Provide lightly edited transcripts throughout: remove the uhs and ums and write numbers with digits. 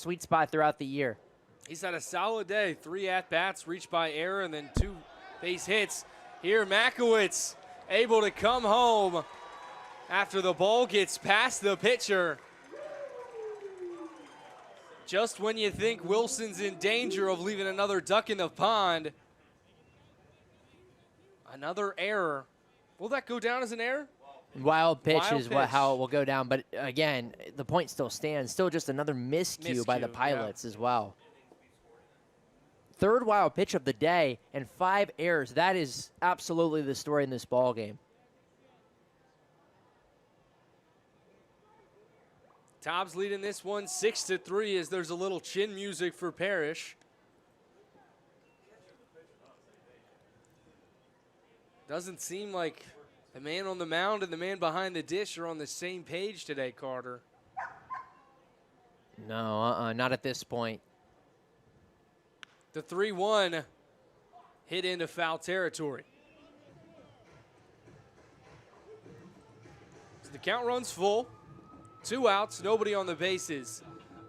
sweet spot throughout the year. He's had a solid day. 3 at-bats, reached by error, and then 2 base hits. Here, Makowitz able to come home after the ball gets past the pitcher. Just when you think Wilson's in danger of leaving another duck in the pond. Another error. Will that go down as an error? Wild pitch is how it will go down. But again, the point still stands. Still just another miscue by the Pilots as well. 3rd wild pitch of the day and 5 errors. That is absolutely the story in this ball game. Tobs leading this one 6-3 as there's a little chin music for Parrish. Doesn't seem like the man on the mound and the man behind the dish are on the same page today, Carter. No, not at this point. The 3-1 hit into foul territory. So the count runs full. 2 outs, nobody on the bases.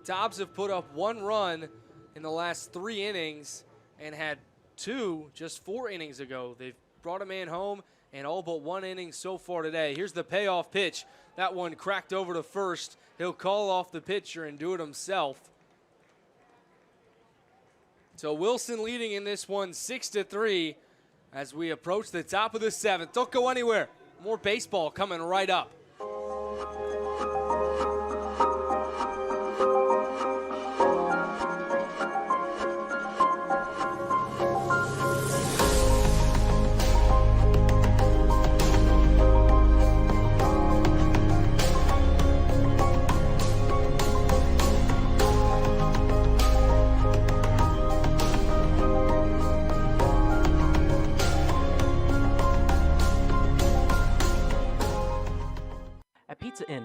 Tobs have put up 1 run in the last 3 innings and had 2 just 4 innings ago. They've brought a man home and all but 1 inning so far today. Here's the payoff pitch. That one cracked over to first. He'll call off the pitcher and do it himself. So Wilson leading in this one 6-3 as we approach the top of the 7th. Don't go anywhere. More baseball coming right up.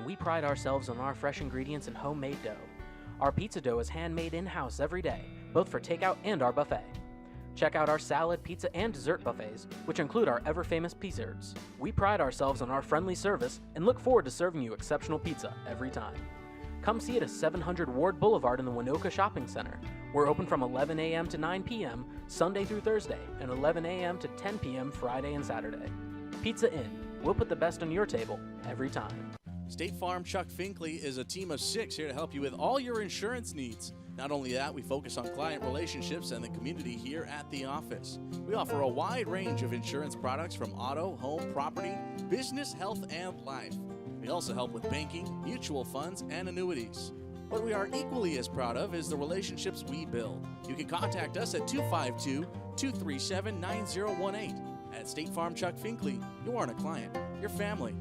We pride ourselves on our fresh ingredients and homemade dough. Our pizza dough is handmade in-house every day, both for takeout and our buffet. Check out our salad, pizza, and dessert buffets, which include our ever-famous pizzerts. We pride ourselves on our friendly service and look forward to serving you exceptional pizza every time. Come see it at 700 Ward Boulevard in the Winoka Shopping Center. We're open from 11 a.m. to 9 p.m. Sunday through Thursday, and 11 a.m. to 10 p.m. Friday and Saturday. Pizza Inn. We'll put the best on your table every time. State Farm Chuck Finkley is a team of 6 here to help you with all your insurance needs. Not only that, we focus on client relationships and the community here at the office. We offer a wide range of insurance products from auto, home, property, business, health, and life. We also help with banking, mutual funds, and annuities. What we are equally as proud of is the relationships we build. You can contact us at 252-237-9018. At State Farm Chuck Finkley, you aren't a client, you're family.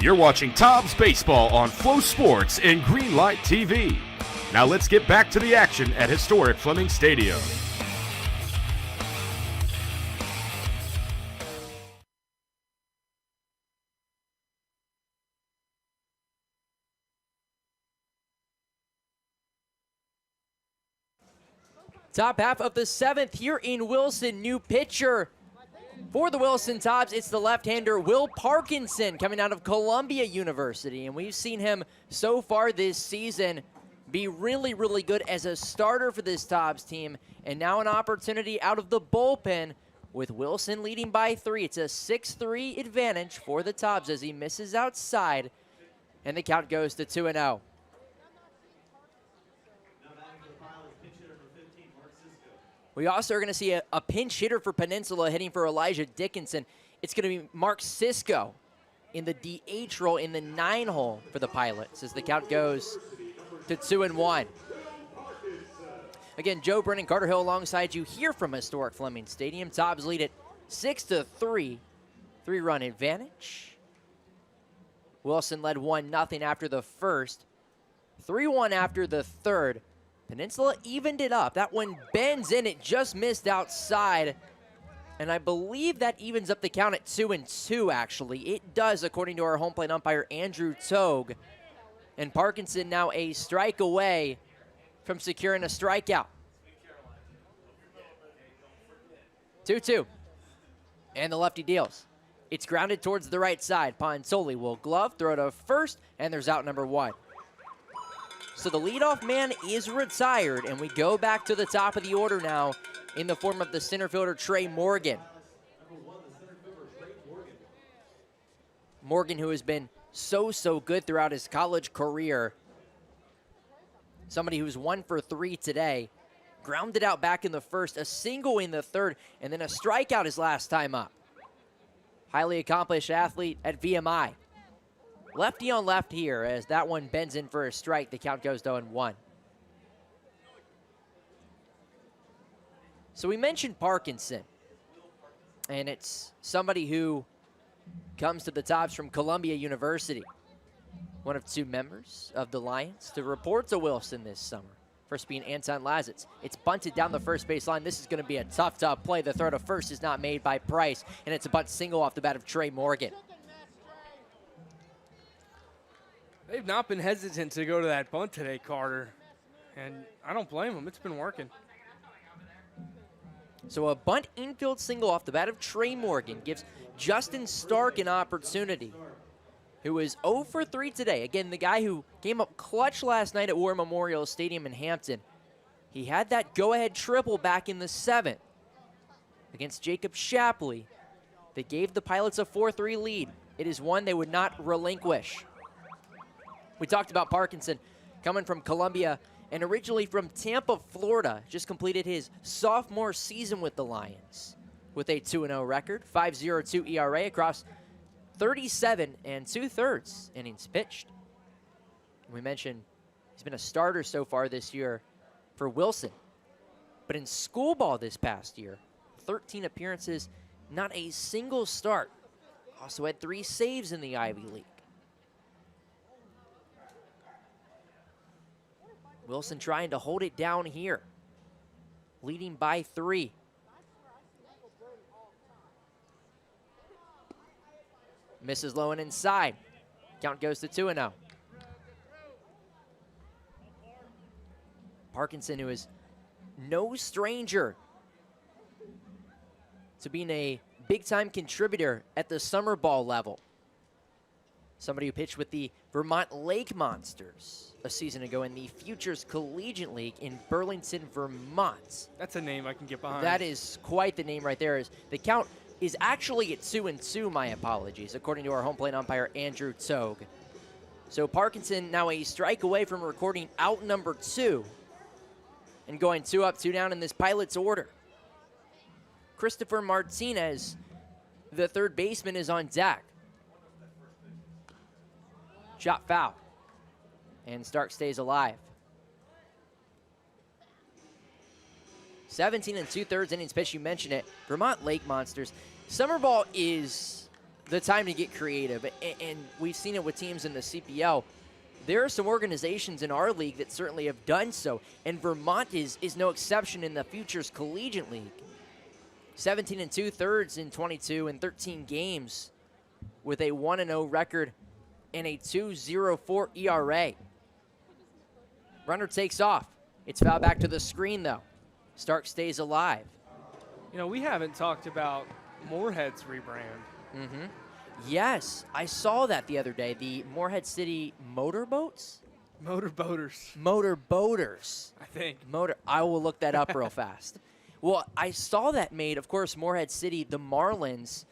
You're watching Tobs Baseball on Flow Sports and Greenlight TV. Now let's get back to the action at historic Fleming Stadium. Top half of the 7th here in Wilson. New pitcher for the Wilson Tobs, it's the left-hander Will Parkinson coming out of Columbia University. And we've seen him so far this season be really, really good as a starter for this Tobs team. And now an opportunity out of the bullpen with Wilson leading by 3. It's a 6-3 advantage for the Tobs as he misses outside. And the count goes to 2-0. We also are going to see a pinch hitter for Peninsula hitting for Elijah Dickinson. It's going to be Mark Sisko in the DH role in the 9-hole for the Pilots as the count goes to 2-1. Again, Joe Brennan, Carter Hill alongside you here from historic Fleming Stadium. Tobs lead it 6-3, 3-run advantage. Wilson led 1-0 after the first, 3-1 after the third. Peninsula evened it up. That one bends in. It just missed outside. And I believe that evens up the count at 2-2, actually. It does, according to our home plate umpire, Andrew Togue. And Parkinson now a strike away from securing a strikeout. 2-2. And the lefty deals. It's grounded towards the right side. Peninsual will glove, throw to first, and there's out number 1. So the leadoff man is retired, and we go back to the top of the order now in the form of the center fielder, Trey Morgan. Morgan, who has been so good throughout his college career. Somebody who's 1 for 3 today. Grounded out back in the first, a single in the third, and then a strikeout his last time up. Highly accomplished athlete at VMI. Lefty on left here as that one bends in for a strike. The count goes to 0-1. So we mentioned Parkinson, and it's somebody who comes to the Tobs from Columbia University. One of 2 members of the Lions to report to Wilson this summer. First being Anton Lazitz. It's bunted down the first base line. This is going to be a tough play. The throw to first is not made by Price, and it's a bunt single off the bat of Trey Morgan. They've not been hesitant to go to that bunt today, Carter. And I don't blame them. It's been working. So a bunt infield single off the bat of Trey Morgan gives Justin Stark an opportunity, who is 0 for 3 today. Again, the guy who came up clutch last night at War Memorial Stadium in Hampton. He had that go-ahead triple back in the 7th against Jacob Shapley that gave the Pilots a 4-3 lead. It is one they would not relinquish. We talked about Parkinson coming from Columbia and originally from Tampa, Florida. Just completed his sophomore season with the Lions with a 2-0 record, 5.02 ERA across 37 2/3 innings pitched. We mentioned he's been a starter so far this year for Wilson. But in school ball this past year, 13 appearances, not a single start. Also had 3 saves in the Ivy League. Wilson trying to hold it down here, leading by 3. Misses low and inside. Count goes to 2-0. Parkinson, who is no stranger to being a big-time contributor at the summer ball level. Somebody who pitched with the Vermont Lake Monsters a season ago in the Futures Collegiate League in Burlington, Vermont. That's a name I can get behind. That is quite the name right there. The count is actually at 2-2, my apologies, according to our home plate umpire, Andrew Togue. So Parkinson now a strike away from recording out number 2 and going 2 up, 2 down in this Pilots order. Christopher Martinez, the third baseman, is on deck. Shot foul. And Stark stays alive. 17 2/3 innings pitched, you mentioned it. Vermont Lake Monsters. Summer ball is the time to get creative, and we've seen it with teams in the CPL. There are some organizations in our league that certainly have done so, and Vermont is no exception in the Futures Collegiate League. 17 2/3 in 22 and 13 games with a 1-0 record and a 2.04 ERA. Runner takes off. It's fouled back to the screen, though. Stark stays alive. You know, we haven't talked about Moorhead's rebrand. Mm-hmm. Yes, I saw that the other day. The Moorhead City Motorboats? Motorboaters, Motorboaters. I think. I will look that up real fast. Well, I saw that made, of course, Moorhead City, the Marlins,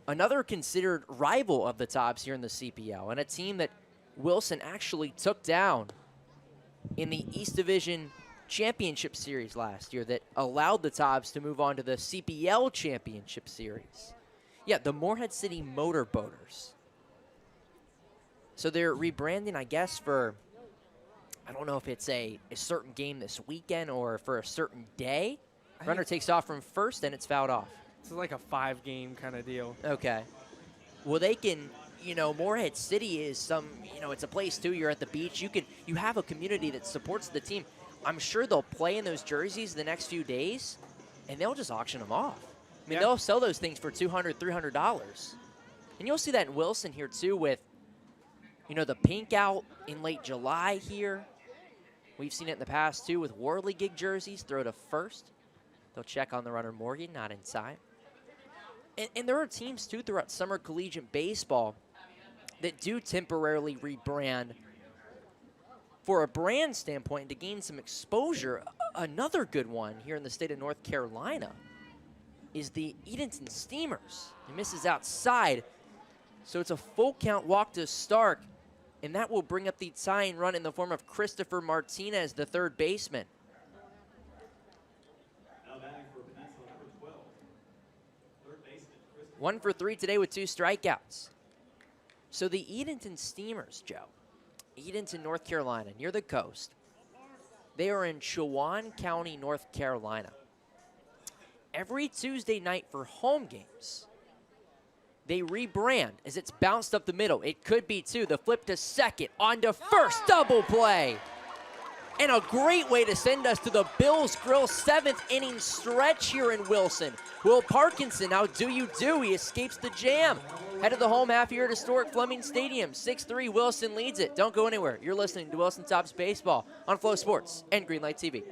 another considered rival of the Tobs here in the CPL, and a team that Wilson actually took down in the East Division Championship Series last year that allowed the Tobs to move on to the CPL Championship Series. Yeah, the Moorhead City Motorboaters. So they're rebranding, I guess, for, I don't know if it's a certain game this weekend or for a certain day. Runner takes off from first, and it's fouled off. It's like a 5-game kind of deal. Okay. Well, they can, Moorhead City is it's a place, too. You're at the beach. You have a community that supports the team. I'm sure they'll play in those jerseys the next few days, and they'll just auction them off. I mean, they'll sell those things for $200, $300. And you'll see that in Wilson here, too, with, the pink out in late July here. We've seen it in the past, too, with Whirligig jerseys. Throw to first. They'll check on the runner Morgan, not in time. And there are teams, too, throughout summer collegiate baseball that do temporarily rebrand for a brand standpoint to gain some exposure. Another good one here in the state of North Carolina is the Edenton Steamers. He misses outside, so it's a full count walk to Stark, and that will bring up the tying run in the form of Christopher Martinez, the third baseman. One for three today with 2 strikeouts. So the Edenton Steamers, Joe, Edenton, North Carolina, near the coast. They are in Chowan County, North Carolina. Every Tuesday night for home games, they rebrand as it's bounced up the middle. It could be 2. The flip to second, on to first, double play. And a great way to send us to the Bills Grill 7th inning stretch here in Wilson. Will Parkinson, how do you do? He escapes the jam. Head of the home half here at historic Fleming Stadium. 6-3, Wilson leads it. Don't go anywhere. You're listening to Wilson Tobs Baseball on Flow Sports and Greenlight TV.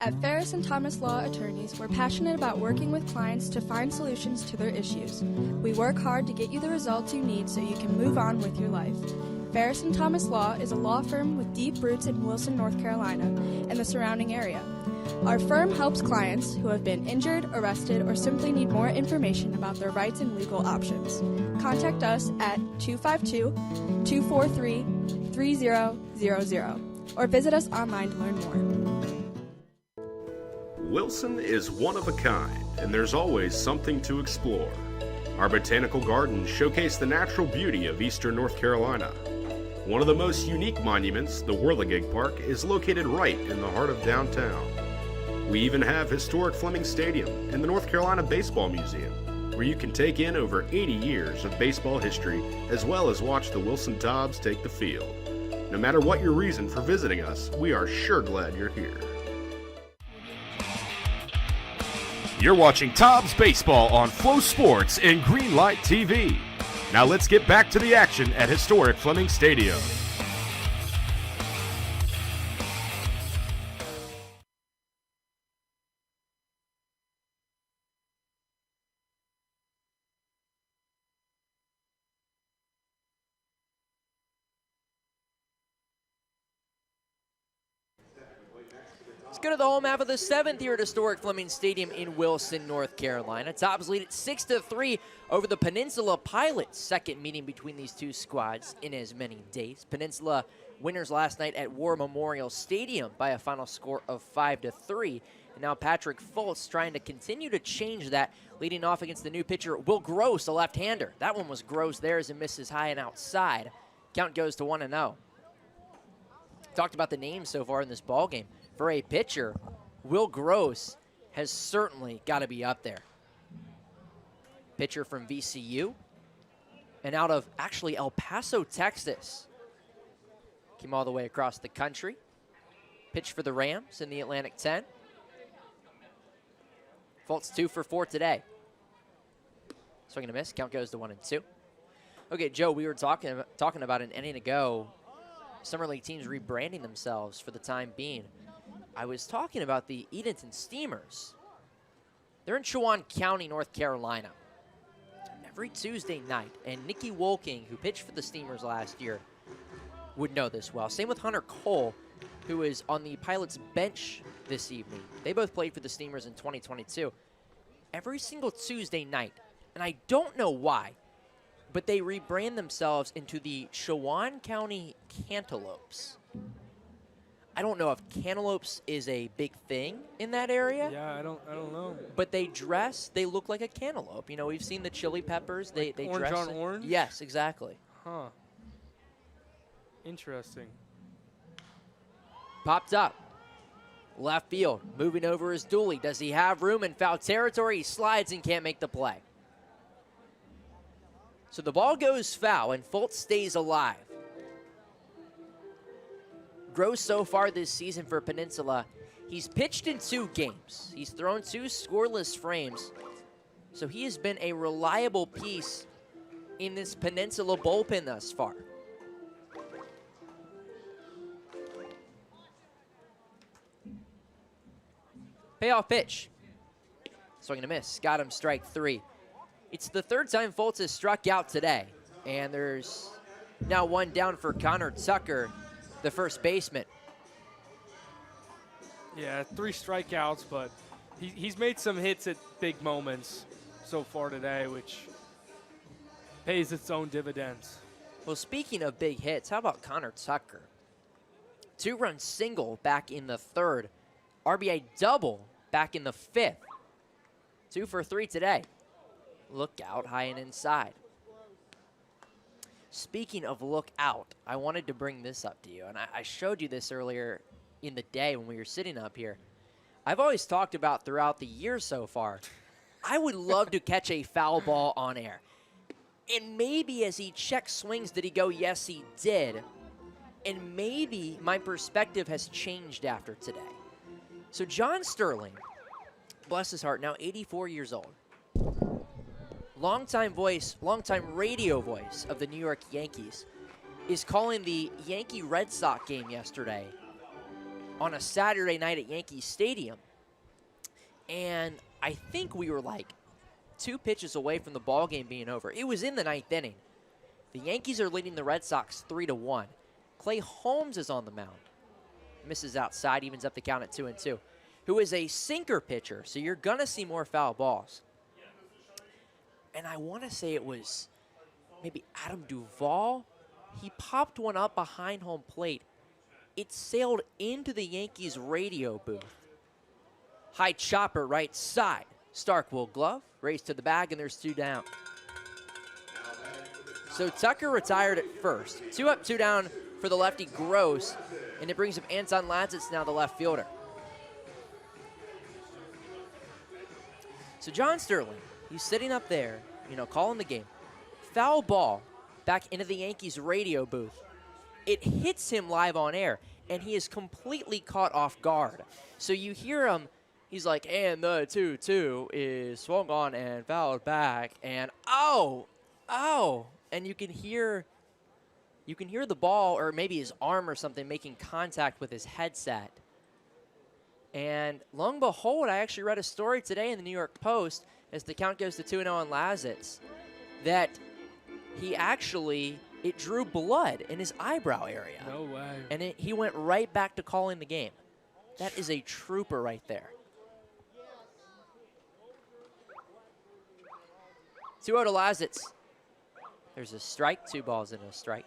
At Ferris and Thomas Law Attorneys, we're passionate about working with clients to find solutions to their issues. We work hard to get you the results you need so you can move on with your life. Ferris and Thomas Law is a law firm with deep roots in Wilson, North Carolina, and the surrounding area. Our firm helps clients who have been injured, arrested, or simply need more information about their rights and legal options. Contact us at 252-243-3000 or visit us online to learn more. Wilson is one of a kind, and there's always something to explore. Our botanical gardens showcase the natural beauty of eastern North Carolina. One of the most unique monuments, the Whirligig Park, is located right in the heart of downtown. We even have historic Fleming Stadium and the North Carolina Baseball Museum, where you can take in over 80 years of baseball history, as well as watch the Wilson Tobs take the field. No matter what your reason for visiting us, we are sure glad you're here. You're watching Tobs Baseball on Flow Sports and Greenlight TV. Now let's get back to the action at historic Fleming Stadium. Let's go to the home half of the 7th here at historic Fleming Stadium in Wilson, North Carolina. Tobs lead at 6-3 over the Peninsula Pilots. Second meeting between these two squads in as many days. Peninsula winners last night at War Memorial Stadium by a final score of 5-3. And now Patrick Fultz trying to continue to change that, leading off against the new pitcher, Will Gross, a left-hander. That one was Gross there as it misses high and outside. Count goes to 1-0. Talked about the names so far in this ballgame. For a pitcher, Will Gross has certainly got to be up there. Pitcher from VCU and out of actually El Paso, Texas. Came all the way across the country. Pitched for the Rams in the Atlantic 10. Fultz 2 for 4 today. Swing and a miss. Count goes to 1-2. Okay, Joe, we were talking about an inning ago. Summer League teams rebranding themselves for the time being. I was talking about the Edenton Steamers. They're in Chowan County, North Carolina. Every Tuesday night, and Nicky Wolking, who pitched for the Steamers last year, would know this well. Same with Hunter Cole, who is on the Pilots bench this evening. They both played for the Steamers in 2022. Every single Tuesday night, and I don't know why, but they rebrand themselves into the Chowan County Cantaloupes. I don't know if cantaloupes is a big thing in that area. Yeah, I don't know. But they look like a cantaloupe. You know, we've seen the chili peppers. They orange dress on orange? Yes, exactly. Huh. Interesting. Popped up. Left field. Moving over is Dooley. Does he have room in foul territory? He slides and can't make the play. So the ball goes foul, and Fultz stays alive. Gross so far this season for Peninsula, he's pitched in 2 games. He's thrown 2 scoreless frames. So he has been a reliable piece in this Peninsula bullpen thus far. Payoff pitch. Swing and a miss. Got him, strike 3. It's the third time Fultz has struck out today. And there's now one down for Connor Tucker, the first baseman. Yeah, 3 strikeouts, but he's made some hits at big moments so far today, which pays its own dividends. Well, speaking of big hits, how about Connor Tucker? 2-run single back in the 3rd. RBI double back in the 5th. 2 for 3 today. Look out, high and inside. Speaking of look out, I wanted to bring this up to you, and I showed you this earlier in the day when we were sitting up here. I've always talked about throughout the year so far, I would love to catch a foul ball on air. And maybe as he check swings, did he go, yes, he did. And maybe my perspective has changed after today. So John Sterling, bless his heart, now 84 years old. Longtime radio voice of the New York Yankees, is calling the Yankee-Red Sox game yesterday on a Saturday night at Yankee Stadium. And I think we were like 2 pitches away from the ball game being over. It was in the 9th inning. The Yankees are leading the Red Sox 3-1. Clay Holmes is on the mound. Misses outside, evens up the count at 2-2. Who is a sinker pitcher, so you're going to see more foul balls. And I want to say it was maybe Adam Duvall. He popped one up behind home plate. It sailed into the Yankees radio booth. High chopper right side. Stark will glove, race to the bag, and there's 2 down. So Tucker retired at first. 2 up, 2 down for the lefty Gross, and it brings up Anton Ladzitz, now the left fielder. So John Sterling, he's sitting up there, calling the game. Foul ball back into the Yankees radio booth. It hits him live on air, and he is completely caught off guard. So you hear him, he's like, and the 2-2 is swung on and fouled back, and oh, and you can hear the ball, or maybe his arm or something, making contact with his headset. And lo and behold, I actually read a story today in the New York Post, as the count goes to 2-0 on Ladzitz, that it drew blood in his eyebrow area. No way. And he went right back to calling the game. That is a trooper right there. 2-0 to Ladzitz. There's a strike, 2 balls and a strike.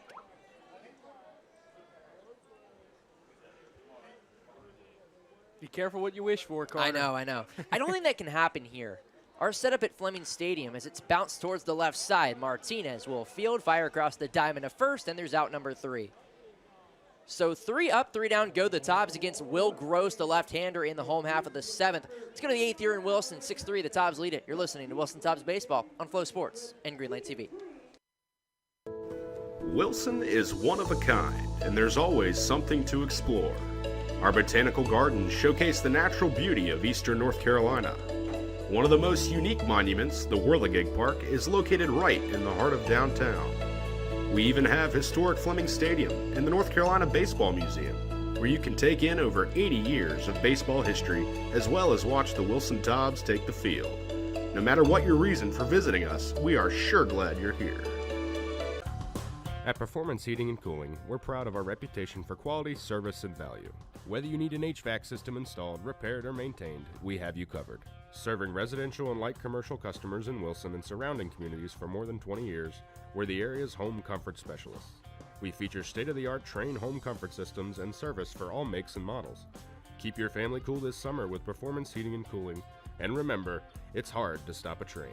Be careful what you wish for, Carter. I know. I don't think that can happen here. Our setup at Fleming Stadium, as it's bounced towards the left side, Martinez will field, fire across the diamond to first, and there's out number 3. So 3 up, 3 down, go the Tobs against Will Gross, the left-hander, in the home half of the 7th. Let's go to the 8th here in Wilson, 6-3, the Tobs lead it. You're listening to Wilson Tobs Baseball on Flow Sports and Greenlight TV. Wilson is one of a kind, and there's always something to explore. Our botanical gardens showcase the natural beauty of eastern North Carolina. One of the most unique monuments, the Whirligig Park, is located right in the heart of downtown. We even have historic Fleming Stadium and the North Carolina Baseball Museum, where you can take in over 80 years of baseball history, as well as watch the Wilson Tobs take the field. No matter what your reason for visiting us, we are sure glad you're here. At Performance Heating and Cooling, we're proud of our reputation for quality, service, and value. Whether you need an HVAC system installed, repaired, or maintained, we have you covered. Serving residential and light commercial customers in Wilson and surrounding communities for more than 20 years, we're the area's home comfort specialists. We feature state-of-the-art Trane home comfort systems and service for all makes and models. Keep your family cool this summer with Performance Heating and Cooling, and remember, it's hard to stop a train.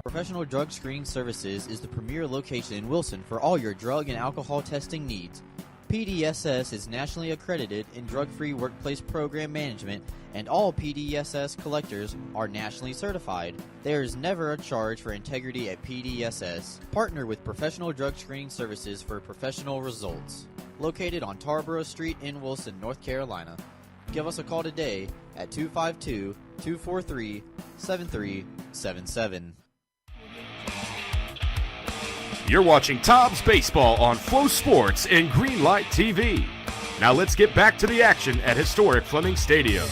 Professional Drug Screening Services is the premier location in Wilson for all your drug and alcohol testing needs. PDSS is nationally accredited in drug-free workplace program management, and all PDSS collectors are nationally certified. There is never a charge for integrity at PDSS. Partner with Professional Drug Screening Services for professional results. Located on Tarboro Street in Wilson, North Carolina. give us a call today at 252-243-7377. You're watching Tobs Baseball on Flow Sports and Greenlight TV. Now let's get back to the action at historic Fleming Stadium.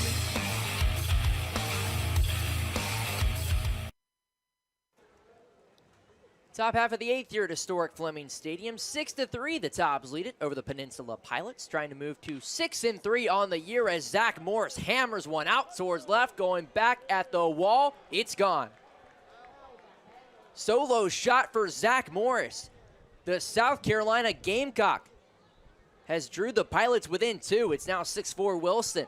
Top half of the 8th here at historic Fleming Stadium. 6-3, the Tobs lead it over the Peninsula Pilots, trying to move to 6-3 on the year as Zach Morris hammers one out towards left, going back at the wall. It's gone. Solo shot for Zach Morris. The South Carolina Gamecock has drew the Pilots within 2. It's now 6-4 Wilson.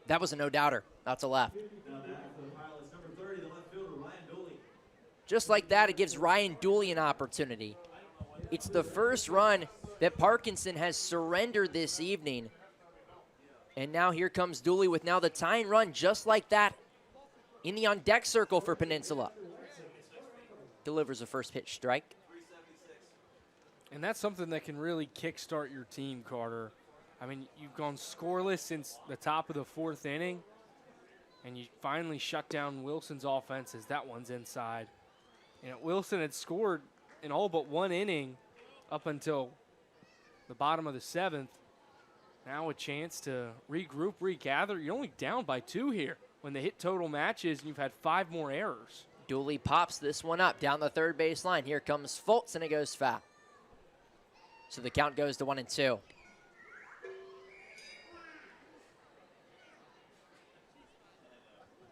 That was a no-doubter. Out to left. Just like that, it gives Ryan Dooley an opportunity. It's the first run that Parkinson has surrendered this evening. And now here comes Dooley with now the tying run just like that in the on-deck circle for Peninsula. Delivers a first pitch strike. And that's something that can really kickstart your team, Carter. I mean, you've gone scoreless since the top of the 4th inning, and you finally shut down Wilson's offense as that one's inside. You know, Wilson had scored in all but 1 inning up until the bottom of the 7th. Now a chance to regroup, regather. You're only down by 2 here when the hit total matches, and you've had 5 more errors. Dooley pops this one up down the third base line. Here comes Fultz, and it goes foul. So the count goes to 1-2.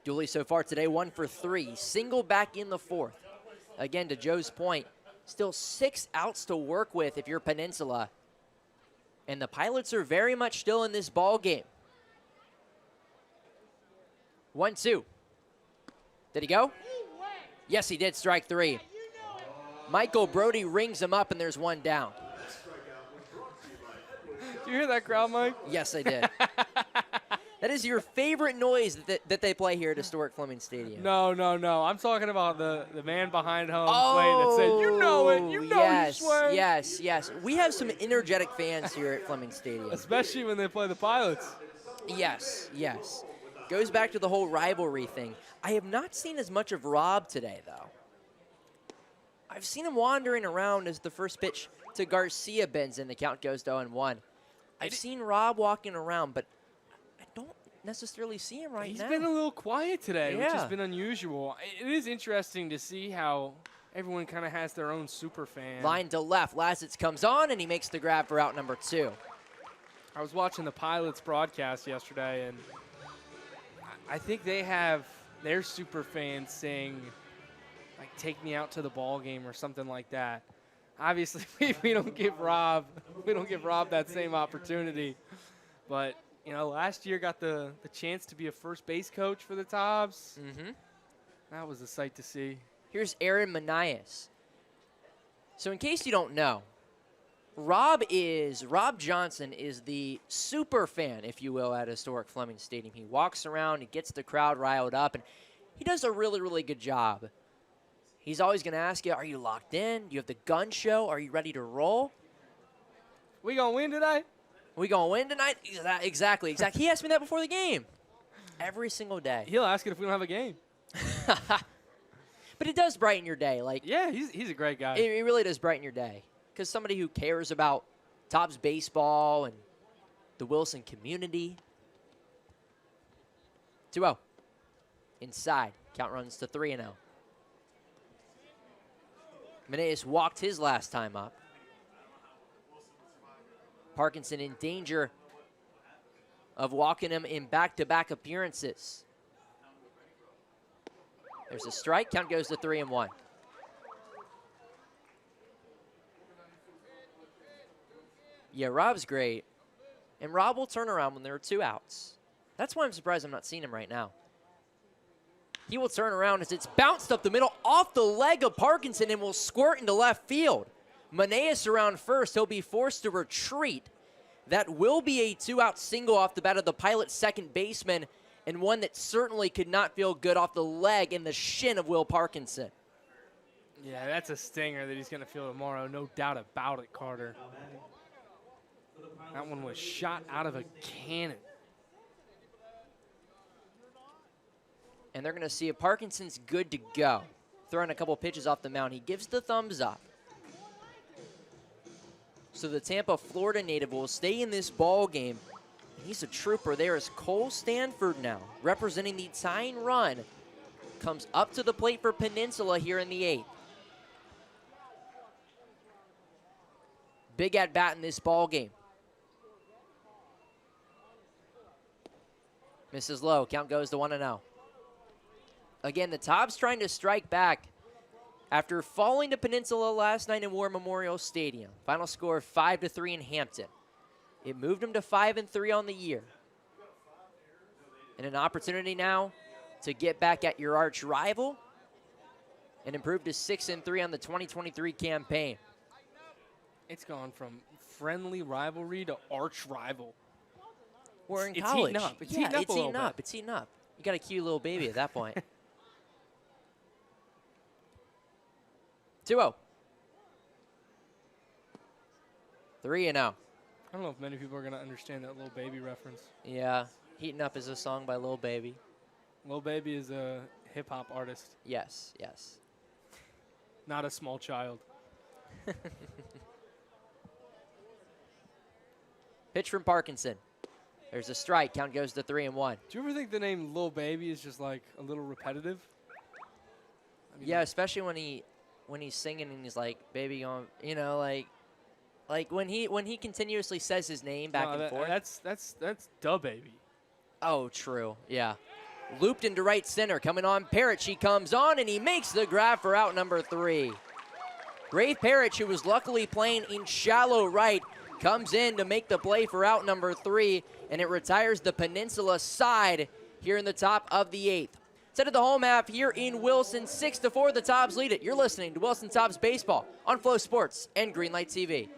Dooley so far today 1 for 3. Single back in the 4th. Again, to Joe's point, still 6 outs to work with if you're Peninsula. And the Pilots are very much still in this ball game. 1-2. Did he go? Yes, he did. Strike 3. Michael Brody rings him up, and there's 1 down. Did you hear that crowd, Mike? Yes, I did. That is your favorite noise that they play here at historic Fleming Stadium. No. I'm talking about the man behind home plate that said, you know it, you know yes, you swing. Yes. We have some energetic fans here at Fleming Stadium. Especially when they play the Pilots. Yes. Goes back to the whole rivalry thing. I have not seen as much of Rob today, though. I've seen him wandering around as the first pitch to Garcia bends in. The count goes to 0-1. I've seen Rob walking around, but I don't necessarily see him right now. He's been a little quiet today, which has Yeah. been unusual. It is interesting to see how everyone kind of has their own super fan. Line to left. Lasitz comes on, and he makes the grab for out number 2. I was watching the Pilots broadcast yesterday, and I think they have their super fans sing, like, "Take Me Out to the Ball Game" or something like that. Obviously, we don't give Rob that same opportunity. But, you know, last year got the chance to be a first base coach for the Tobs. Mm-hmm. That was a sight to see. Here's Aaron Manias. So in case you don't know, Rob Johnson is the super fan, if you will, at historic Fleming Stadium. He walks around, he gets the crowd riled up, and he does a really, really good job. He's always going to ask you, are you locked in? Do you have the gun show? Are you ready to roll? We going to win today? We going to win tonight? Exactly. He asked me that before the game. Every single day. He'll ask it if we don't have a game. But it does brighten your day. Yeah, he's a great guy. It really does brighten your day. Because somebody who cares about Tobs baseball and the Wilson community. 2-0. Inside. Count runs to 3-0. Meneas walked his last time up. Parkinson in danger of walking him in back-to-back appearances. There's a strike. Count goes to 3-1. Yeah, Rob's great. And Rob will turn around when there are 2 outs. That's why I'm surprised I'm not seeing him right now. He will turn around as it's bounced up the middle off the leg of Parkinson and will squirt into left field. Meneas around first. He'll be forced to retreat. That will be a 2-out single off the bat of the Pilot's second baseman, and one that certainly could not feel good off the leg and the shin of Will Parkinson. Yeah, that's a stinger that he's going to feel tomorrow. No doubt about it, Carter. That one was shot out of a cannon. And they're going to see if Parkinson's good to go. Throwing a couple pitches off the mound. He gives the thumbs up. So the Tampa, Florida native will stay in this ball game. He's a trooper. There is Cole Stanford now, representing the tying run. Comes up to the plate for Peninsula here in the 8th. Big at bat in this ball game. Misses low. Count goes to 1-0. Again, the Tobs trying to strike back after falling to Peninsula last night in War Memorial Stadium. Final score 5-3 in Hampton. It moved them to 5-3 on the year. And an opportunity now to get back at your arch rival and improve to 6-3 on the 2023 campaign. It's gone from friendly rivalry to arch rival. We're in It's college. heating up. It's yeah, heating up it's a little heating up. bit. It's heating up. You got a cute little baby at that point. 2-0. 3-0. I don't know if many people are going to understand that Lil Baby reference. Yeah, Heating Up is a song by Lil Baby. Lil Baby is a hip-hop artist, Yes, yes. not a small child. Pitch from Parkinson. There's a strike. Count goes to 3-1. Do you ever think the name Lil Baby is just like a little repetitive? I mean, Yeah, especially when he's singing and he's like, "Baby, on," you know, like when he continuously says his name back and forth. That's Da Baby. Oh, true. Yeah. Looped into right center. Coming on Parrish. He comes on and he makes the grab for out number 3. Rafe Parrish, who was luckily playing in shallow right, comes in to make the play for out number 3, and it retires the Peninsula side here in the top of the 8th. Set of the home half here in Wilson, 6-4. The Tobs lead it. You're listening to Wilson Tobs Baseball on Flow Sports and Greenlight TV.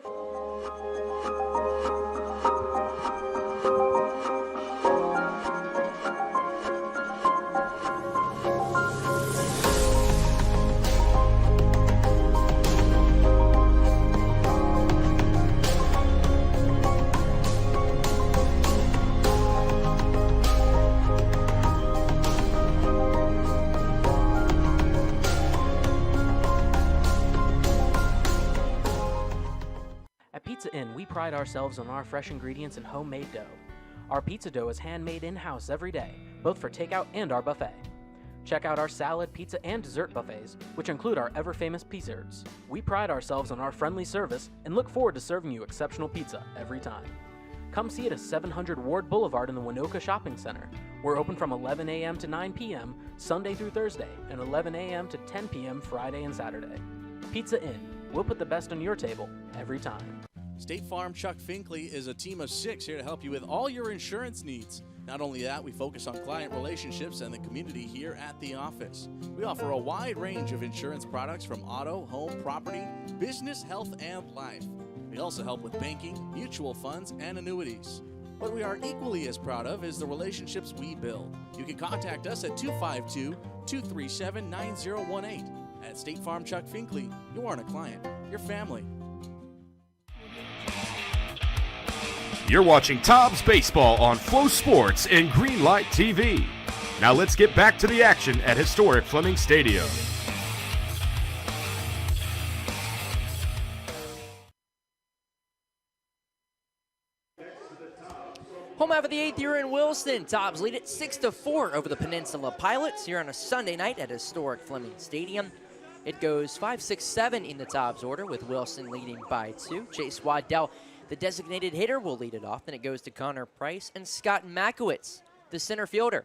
At Pizza Inn, we pride ourselves on our fresh ingredients and homemade dough. Our pizza dough is handmade in-house every day, both for takeout and our buffet. Check out our salad, pizza, and dessert buffets, which include our ever-famous desserts. We pride ourselves on our friendly service and look forward to serving you exceptional pizza every time. Come see it at 700 Ward Boulevard in the Winoka Shopping Center. We're open from 11 a.m. to 9 p.m. Sunday through Thursday, and 11 a.m. to 10 p.m. Friday and Saturday. Pizza Inn. We'll put the best on your table every time. State Farm Chuck Finkley is a team of 6 here to help you with all your insurance needs. Not only that, we focus on client relationships and the community here at the office. We offer a wide range of insurance products from auto, home, property, business, health, and life. We also help with banking, mutual funds, and annuities. What we are equally as proud of is the relationships we build. You can contact us at 252-237-9018. At State Farm Chuck Finkley, you aren't a client, you're family. You're watching Tobs Baseball on Flow Sports and Greenlight TV. Now let's get back to the action at historic Fleming Stadium. Home half of the 8th here in Wilson. Tobs lead it 6-4 over the Peninsula Pilots here on a Sunday night at historic Fleming Stadium. It goes 5, 6, 7 in the Tobs order, with Wilson leading by 2. Chase Waddell, the designated hitter, will lead it off. Then it goes to Connor Price and Scott Makowitz, the center fielder.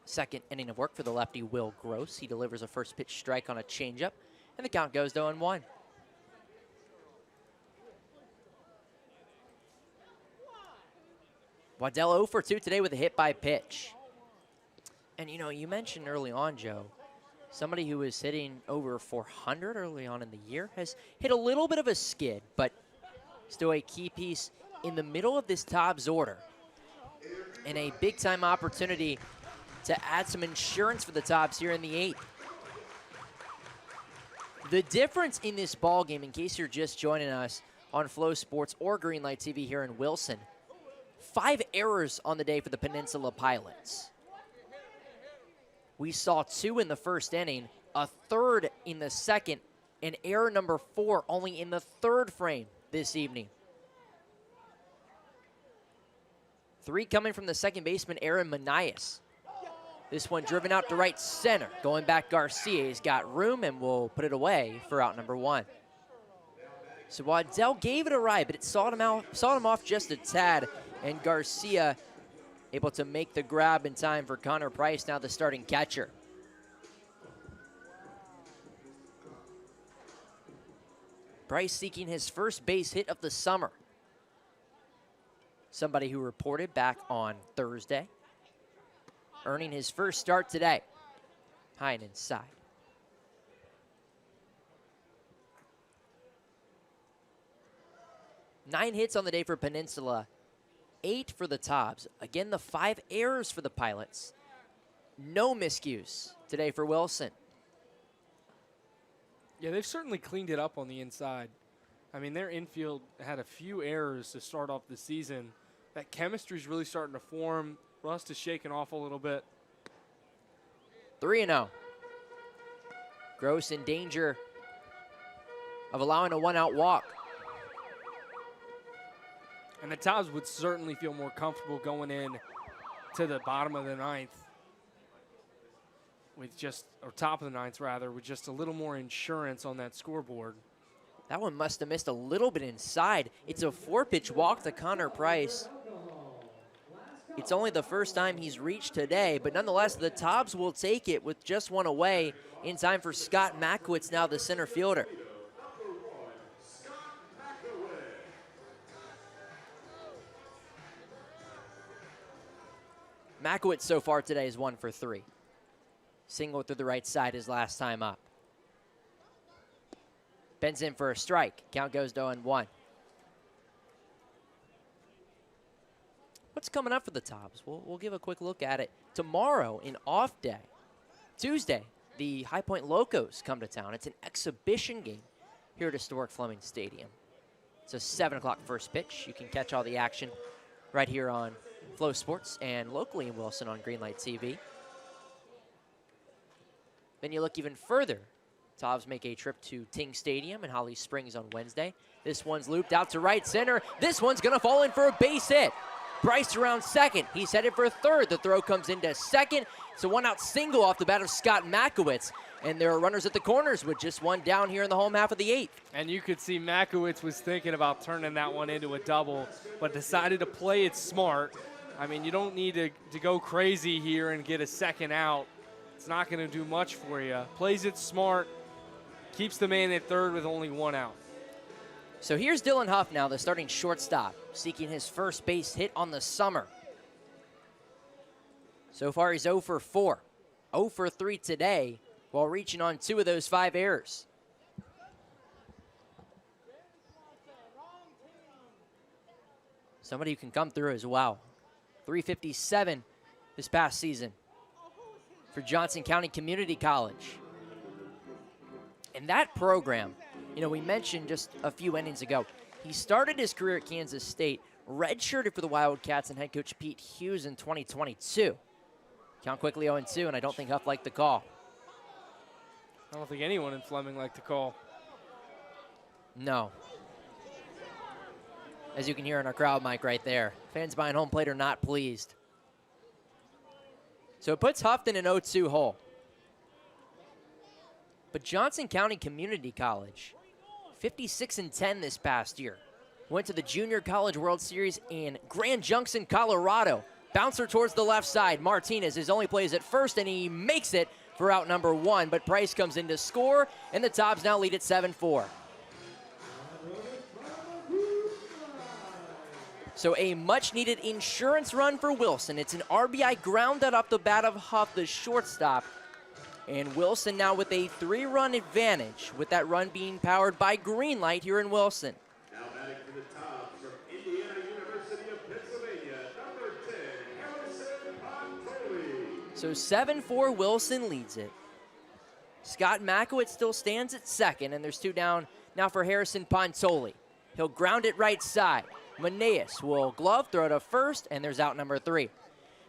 Second inning of work for the lefty Will Gross. He delivers a first pitch strike on a changeup, and the count goes to 0-1. Waddell 0 for 2 today with a hit by pitch. And, you know, you mentioned early on, Joe, somebody who was hitting over 400 early on in the year has hit a little bit of a skid, but still a key piece in the middle of this Tobs order. And a big-time opportunity to add some insurance for the Tobs here in the 8th. The difference in this ball game, in case you're just joining us on Flow Sports or Greenlight TV here in Wilson, 5 errors on the day for the Peninsula Pilots. We saw 2 in the first inning, a third in the second, and error number 4 only in the third frame this evening. 3 coming from the second baseman, Aaron Manias. This one driven out to right center. Going back, Garcia's got room and will put it away for out number 1. So Waddell gave it a ride, but it sawed him off just a tad, and Garcia able to make the grab in time for Connor Price, now the starting catcher. Price seeking his first base hit of the summer. Somebody who reported back on Thursday, earning his first start today. High and inside. Nine hits on the day for Peninsula, 8 for the Tobs. Again, the 5 errors for the Pilots. No miscues today for Wilson. Yeah, they've certainly cleaned it up on the inside. I mean, their infield had a few errors to start off the season. That chemistry's really starting to form. Rust is shaking off a little bit. 3-0. Gross in danger of allowing a 1-out walk. And the Tobs would certainly feel more comfortable going in to the bottom of the ninth with just, or top of the ninth rather, with just a little more insurance on that scoreboard. That one must have missed a little bit inside. It's a 4-pitch walk to Connor Price. It's only the first time he's reached today, but nonetheless, the Tobs will take it with just one away in time for Scott Makowitz, now the center fielder. Makowitz so far today is 1 for 3. Single through the right side his last time up. Bends in for a strike. Count goes to 0-1. What's coming up for the Tobs? We'll give a quick look at it. Tomorrow, an off day, Tuesday, the High Point Locos come to town. It's an exhibition game here at historic Fleming Stadium. It's a 7 o'clock first pitch. You can catch all the action right here on Flow Sports and locally in Wilson on Greenlight TV. Then you look even further. Tobs make a trip to Ting Stadium in Holly Springs on Wednesday. This one's looped out to right center. This one's going to fall in for a base hit. Bryce around second. He's headed for third. The throw comes into second. It's a 1-out single off the bat of Scott Makowitz. And there are runners at the corners with just one down here in the home half of the 8th. And you could see Makowitz was thinking about turning that one into a double, but decided to play it smart. I mean, you don't need to go crazy here and get a second out. It's not going to do much for you. Plays it smart, keeps the man at third with only 1 out. So here's Dylan Huff now, the starting shortstop, seeking his first base hit on the summer. So far, he's 0 for 4. 0 for 3 today, while reaching on 2 of those 5 errors. Somebody who can come through as well. 357 this past season for Johnson County Community College. And that program, you know, we mentioned just a few innings ago, he started his career at Kansas State, redshirted for the Wildcats and head coach Pete Hughes in 2022. Count quickly 0-2, and I don't think Huff liked the call. I don't think anyone in Fleming liked the call. No. As you can hear in our crowd mic right there, fans behind home plate are not pleased. So it puts Huff in an 0-2 hole. But Johnson County Community College, 56-10 this past year. Went to the Junior College World Series in Grand Junction, Colorado. Bouncer towards the left side. Martinez, his only plays at first, and he makes it for out number 1. But Price comes in to score, and the Tobs now lead at 7-4. So a much-needed insurance run for Wilson. It's an RBI grounded off the bat of Huff, the shortstop. And Wilson now with a 3-run advantage, with that run being powered by Greenlight here in Wilson. Now batting for the Tobs from Indiana University of Pennsylvania, number 10, Harrison Pontoli. So 7-4, Wilson leads it. Scott Makowitz still stands at second, and there's two down now for Harrison Pontoli. He'll ground it right side. Maneas will glove, throw to first, and there's out number 3.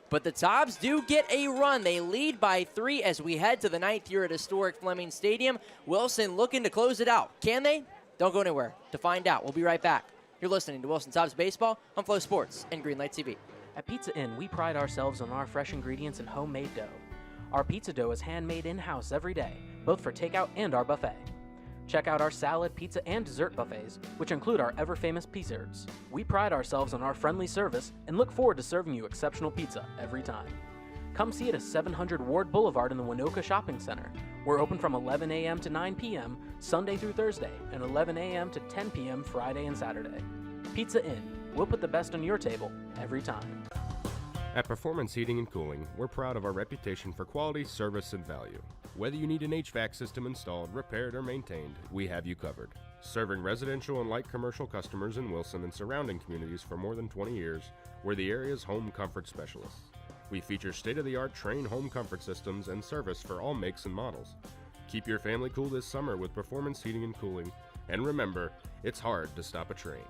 But the Tobs do get a run. They lead by 3 as we head to the 9th year at historic Fleming Stadium. Wilson looking to close it out. Can they? Don't go anywhere to find out. We'll be right back. You're listening to Wilson Tobs Baseball on Flow Sports and Greenlight TV. At Pizza Inn, we pride ourselves on our fresh ingredients and homemade dough. Our pizza dough is handmade in-house every day, both for takeout and our buffet. Check out our salad, pizza, and dessert buffets, which include our ever-famous desserts. We pride ourselves on our friendly service and look forward to serving you exceptional pizza every time. Come see it at 700 Ward Boulevard in the Winoka Shopping Center. We're open from 11 a.m. to 9 p.m. Sunday through Thursday, and 11 a.m. to 10 p.m. Friday and Saturday. Pizza Inn. We'll put the best on your table every time. At Performance Heating and Cooling, we're proud of our reputation for quality, service, and value. Whether you need an HVAC system installed, repaired, or maintained, we have you covered. Serving residential and light commercial customers in Wilson and surrounding communities for more than 20 years, we're the area's home comfort specialists. We feature state-of-the-art Trane home comfort systems and service for all makes and models. Keep your family cool this summer with Performance Heating and Cooling, and remember, it's hard to stop a train.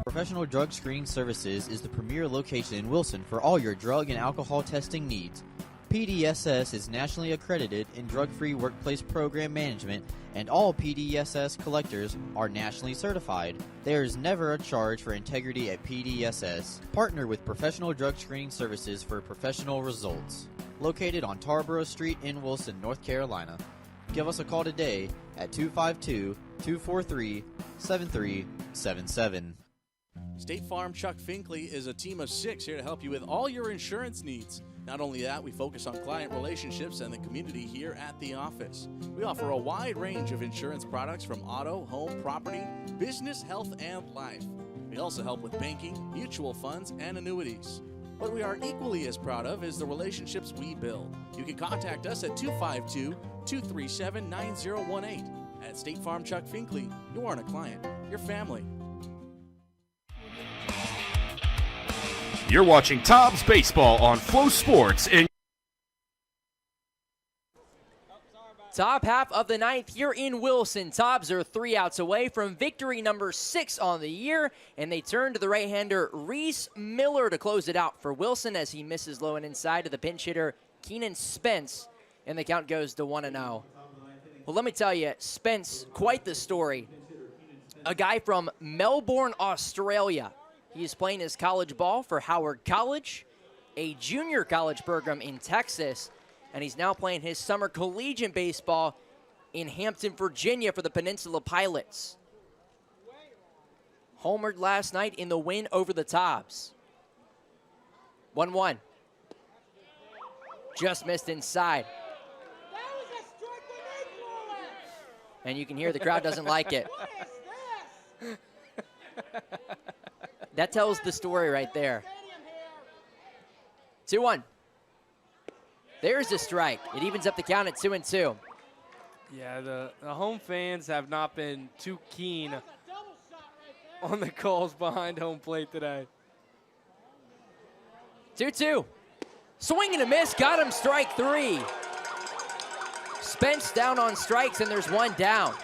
Professional Drug Screening Services is the premier location in Wilson for all your drug and alcohol testing needs. PDSS is nationally accredited in drug-free workplace program management, and all PDSS collectors are nationally certified. There is never a charge for integrity at PDSS. Partner with Professional Drug Screening Services for professional results. Located on Tarboro Street in Wilson, North Carolina. Give us a call today at 252-243-7377. State Farm Chuck Finkley is a team of 6 here to help you with all your insurance needs. Not only that, we focus on client relationships and the community here at the office. We offer a wide range of insurance products from auto, home, property, business, health, and life. We also help with banking, mutual funds, and annuities. What we are equally as proud of is the relationships we build. You can contact us at 252-237-9018. At State Farm Chuck Finkley, you aren't a client, you're family. You're watching Tobs Baseball on Flow Sports and Top half of the 9th here in Wilson. Tobs are 3 outs away from victory number 6 on the year, and they turn to the right-hander Reese Miller to close it out for Wilson as he misses low and inside to the pinch hitter Keenan Spence, and the count goes to 1-0. Well, let me tell you, Spence, quite the story. A guy from Melbourne, Australia. He is playing his college ball for Howard College, a junior college program in Texas, and he's now playing his summer collegiate baseball in Hampton, Virginia for the Peninsula Pilots. Homered last night in the win over the Tobs. 1-1. Just missed inside. And you can hear the crowd doesn't like it. That tells the story right there. 2-1. There's a strike. It evens up the count at 2-2. Yeah, the home fans have not been too keen on the calls behind home plate today. 2-2. Swing and a miss. Got him, strike 3. Spence down on strikes, and there's one down.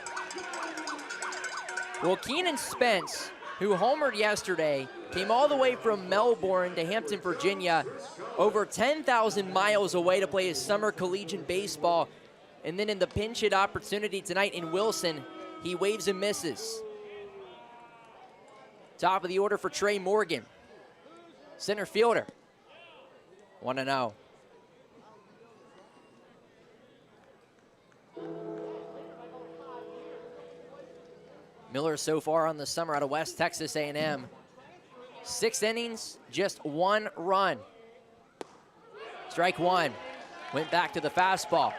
Well, Keenan Spence, who homered yesterday, came all the way from Melbourne to Hampton, Virginia, over 10,000 miles away to play his summer collegiate baseball. And then in the pinch hit opportunity tonight in Wilson, he waves and misses. Top of the order for Trey Morgan, center fielder. 1-0. Miller so far on the summer out of West Texas A&M. 6 innings, just 1 run. Strike 1. Went back to the fastball.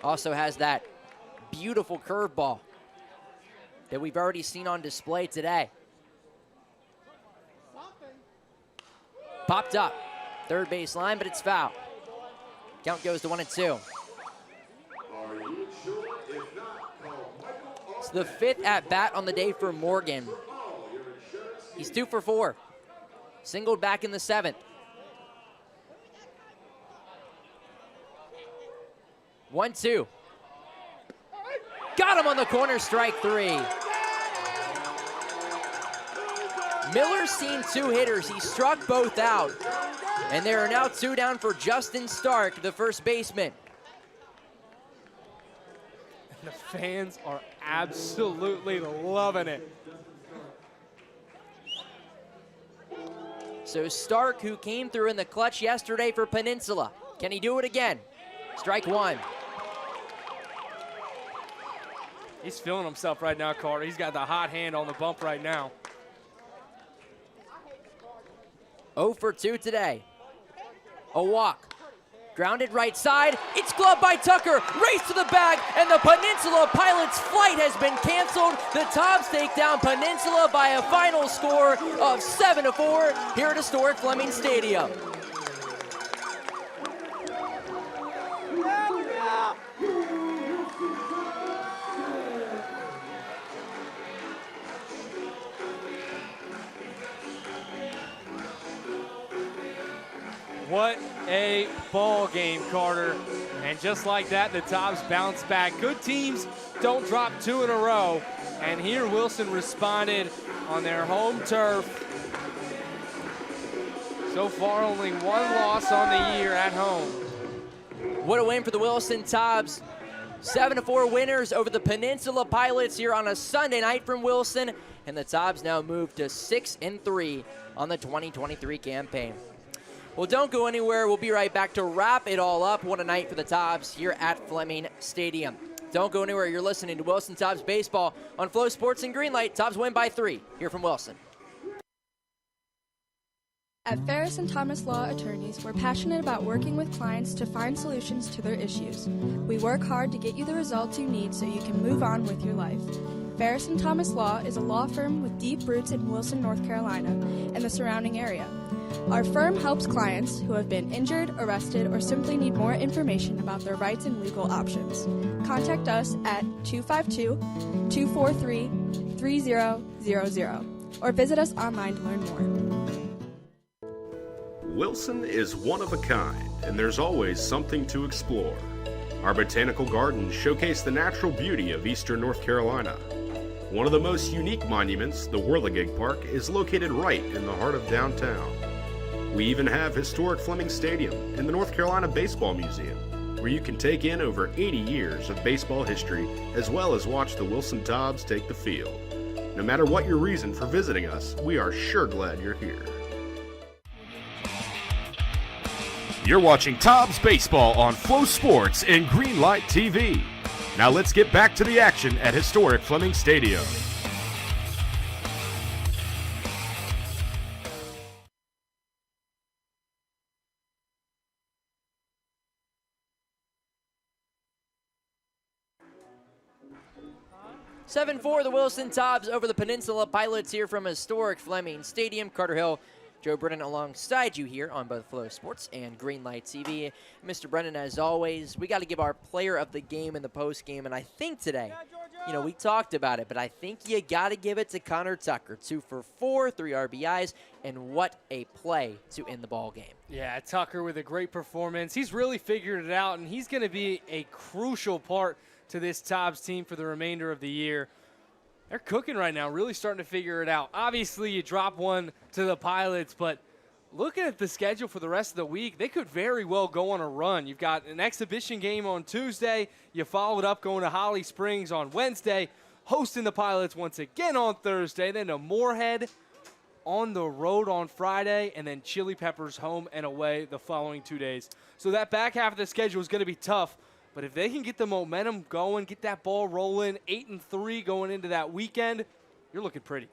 Also has that beautiful curveball that we've already seen on display today. Popped up. Third base line, but it's foul. Count goes to 1-2. It's the 5th at bat on the day for Morgan. He's 2 for 4. Singled back in the 7th. 1-2. Got him on the corner, strike 3. Miller's seen 2 hitters. He struck both out. And there are now 2 down for Justin Stark, the first baseman. The fans are absolutely loving it. So Stark, who came through in the clutch yesterday for Peninsula. Can he do it again? Strike 1. He's feeling himself right now, Carter. He's got the hot hand on the bump right now. 0 for 2 today. A walk. Grounded right side. It's gloved by Tucker. Race to the bag, and the Peninsula Pilots' flight has been canceled. The Tobs take down Peninsula by a final score of 7-4 here at historic Fleming Stadium. What a ball game, Carter. And just like that, the Tobs bounce back. Good teams don't drop 2 in a row. And here Wilson responded on their home turf. So far, only 1 loss on the year at home. What a win for the Wilson Tobs. 7-4 winners over the Peninsula Pilots here on a Sunday night from Wilson. And the Tobs now move to 6-3 on the 2023 campaign. Well, don't go anywhere. We'll be right back to wrap it all up. What a night for the Tobs here at Fleming Stadium. Don't go anywhere. You're listening to Wilson Tobs Baseball on Flow Sports and Greenlight. Tobs win by 3 here from Wilson. At Ferris and Thomas Law Attorneys, we're passionate about working with clients to find solutions to their issues. We work hard to get you the results you need so you can move on with your life. Ferris and Thomas Law is a law firm with deep roots in Wilson, North Carolina, and the surrounding area. Our firm helps clients who have been injured, arrested, or simply need more information about their rights and legal options. Contact us at 252-243-3000 or visit us online to learn more. Wilson is one of a kind, and there's always something to explore. Our botanical gardens showcase the natural beauty of eastern North Carolina. One of the most unique monuments, the Whirligig Park, is located right in the heart of downtown. We even have historic Fleming Stadium and the North Carolina Baseball Museum, where you can take in over 80 years of baseball history, as well as watch the Wilson Tobs take the field. No matter what your reason for visiting us, we are sure glad you're here. You're watching Tobs Baseball on Flow Sports and Greenlight TV. Now let's get back to the action at historic Fleming Stadium. Seven 4 the Wilson Tobs over the Peninsula Pilots here from historic Fleming Stadium. Carter Hill, Joe Brennan alongside you here on both Flow Sports and Greenlight TV. Mr. Brennan, as always, we got to give our player of the game in the post game, and I think today, we talked about it, but I think you got to give it to Connor Tucker. 2 for 4, 3 RBIs, and what a play to end the ball game. Yeah, Tucker with a great performance. He's really figured it out, and he's going to be a crucial part to this Tobs team for the remainder of the year. They're cooking right now, really starting to figure it out. Obviously, you drop one to the Pilots, but looking at the schedule for the rest of the week, they could very well go on a run. You've got an exhibition game on Tuesday. You follow it up going to Holly Springs on Wednesday, hosting the Pilots once again on Thursday, then to Moorhead on the road on Friday, and then Chili Peppers home and away the following 2 days. So that back half of the schedule is going to be tough. But if they can get the momentum going, get that ball rolling, 8-3 going into that weekend, you're looking pretty.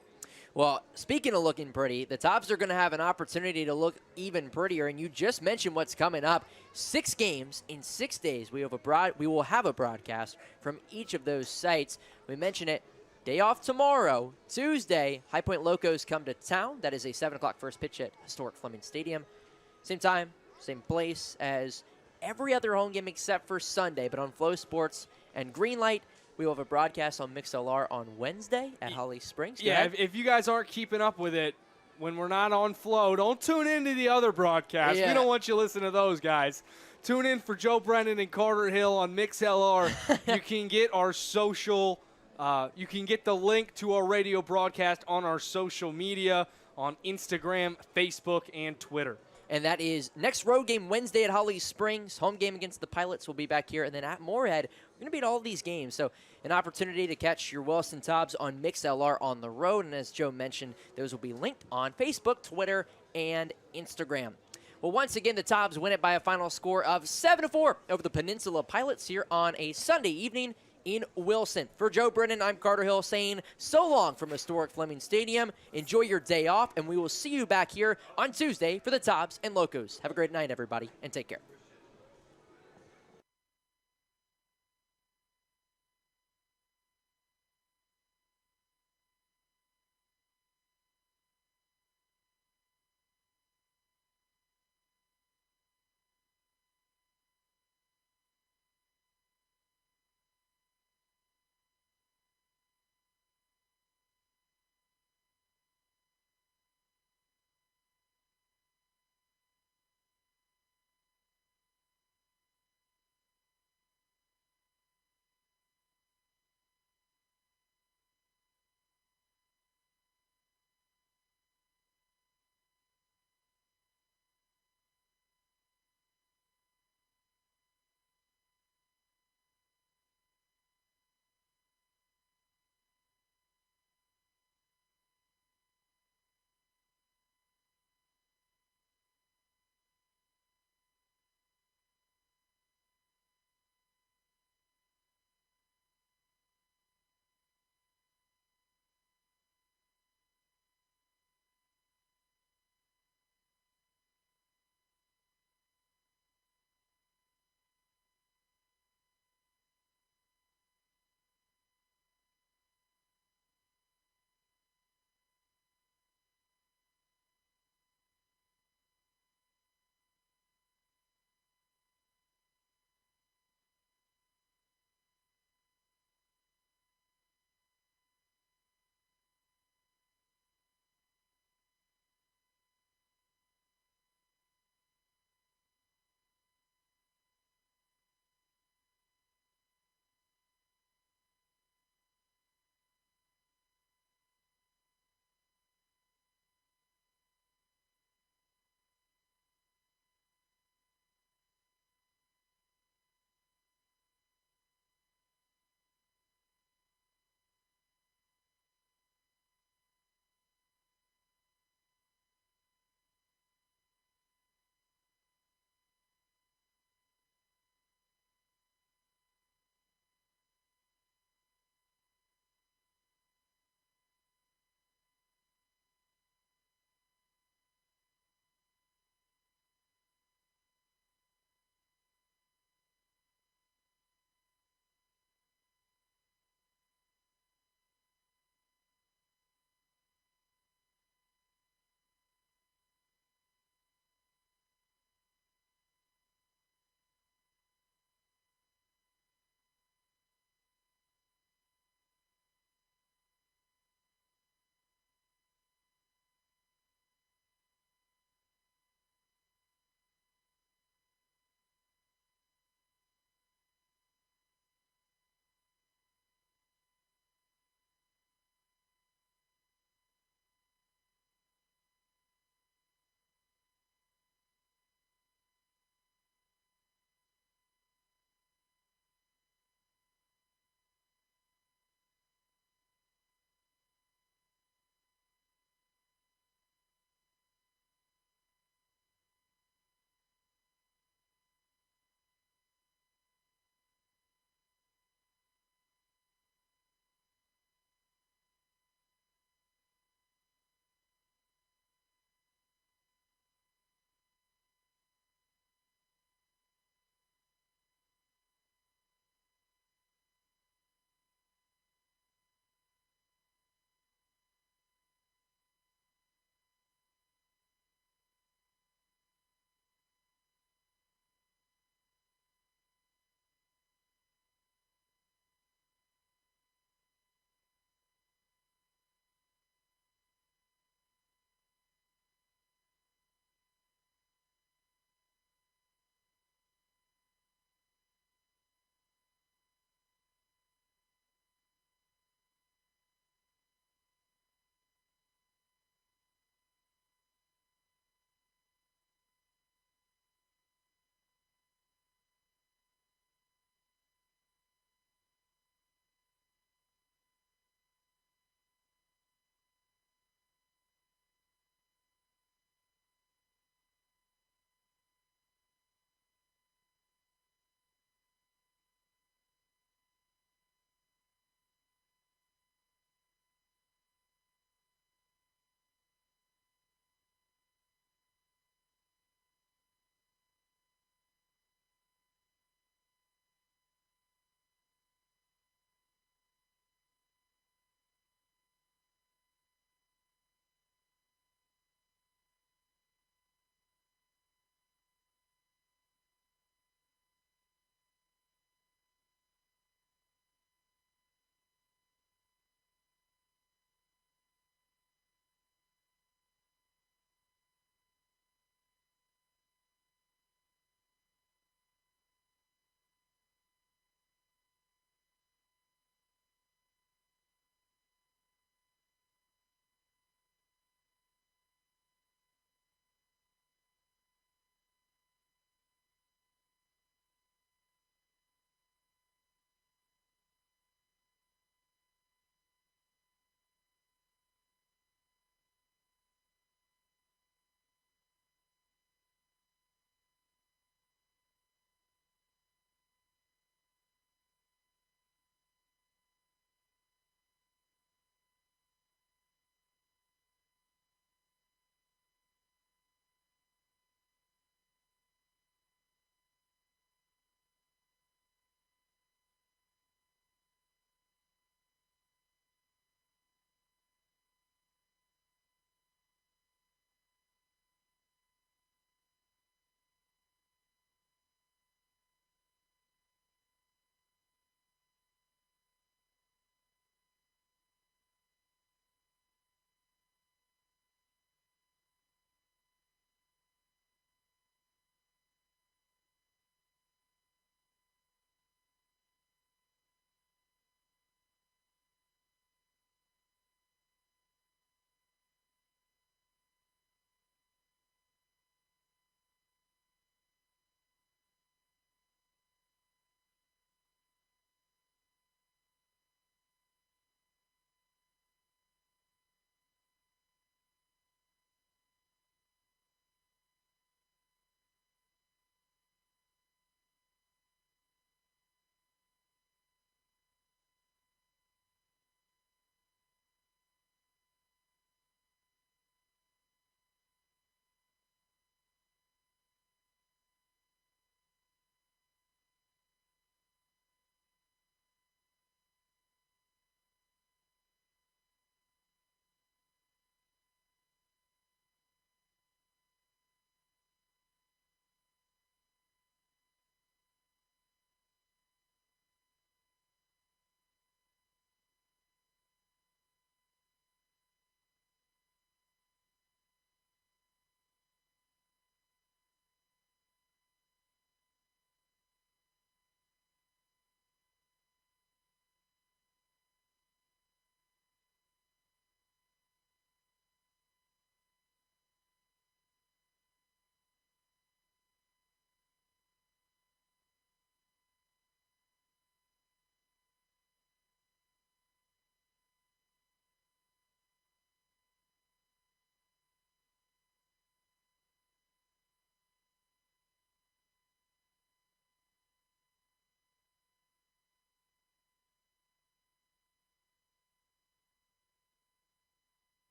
Well, speaking of looking pretty, the Tobs are going to have an opportunity to look even prettier, and you just mentioned what's coming up. 6 games in 6 days. We will have a broadcast from each of those sites. We mentioned it. Day off tomorrow, Tuesday, High Point Locos come to town. That is a 7 o'clock first pitch at historic Fleming Stadium. Same time, same place as every other home game except for Sunday, but on Flow Sports and Greenlight, we will have a broadcast on MixLR on Wednesday at Holly Springs. Yeah, if you guys aren't keeping up with it, when we're not on Flow, don't tune into the other broadcasts. Yeah. We don't want you to listen to those guys. Tune in for Joe Brennan and Carter Hill on MixLR. You can get our social, you can get the link to our radio broadcast on our social media on Instagram, Facebook, and Twitter. And that is next road game Wednesday at Holly Springs. Home game against the Pilots will be back here. And then at Moorhead, we're going to be at all these games. So an opportunity to catch your Wilson Tobs on MixLR on the road. And as Joe mentioned, those will be linked on Facebook, Twitter, and Instagram. Well, once again, the Tobs win it by a final score of 7-4 over the Peninsula Pilots here on a Sunday evening in Wilson. For Joe Brennan, I'm Carter Hill saying so long from historic Fleming Stadium. Enjoy your day off, and we will see you back here on Tuesday for the Tobs and Locos. Have a great night, everybody, and take care.